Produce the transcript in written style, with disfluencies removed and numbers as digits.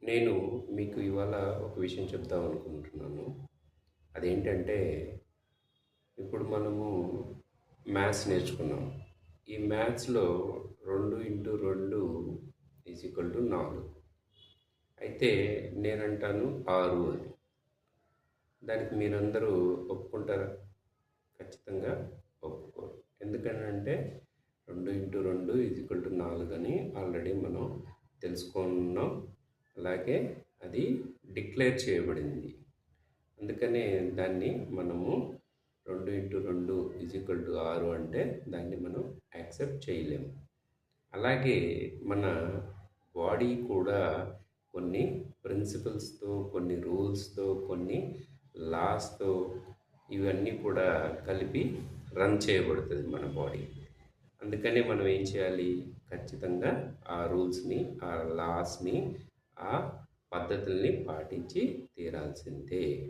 నేను మీకు ఇవాళ ఒక విషయం చెప్దాం అనుకుంటున్నాను. అదేంటంటే, ఇప్పుడు మనము మ్యాథ్స్ నేర్చుకున్నాం. ఈ మ్యాథ్స్‌లో 2 × 2 = 4. అయితే నేనంటాను 6 అని. దానికి మీరందరూ ఒప్పుకుంటారా? ఖచ్చితంగా ఒప్పుకోరు. ఎందుకనంటే 2 × 2 = 4 అని ఆల్రెడీ మనం తెలుసుకున్నాం. అలాగే అది డిక్లేర్ చేయబడింది. అందుకనే దాన్ని మనము 2 × 2 = 6 అంటే దాన్ని మనం యాక్సెప్ట్ చేయలేము. అలాగే మన బాడీ కూడా కొన్ని ప్రిన్సిపల్స్‌తో, కొన్ని రూల్స్‌తో, కొన్ని లాస్‌తో ఇవన్నీ కూడా కలిపి రన్ చేయబడుతుంది మన బాడీ. అందుకనే మనం ఏం చేయాలి? ఖచ్చితంగా ఆ రూల్స్‌ని, ఆ లాస్‌ని, ఆ పద్ధతుల్ని పాటించి తీరాల్సిందే.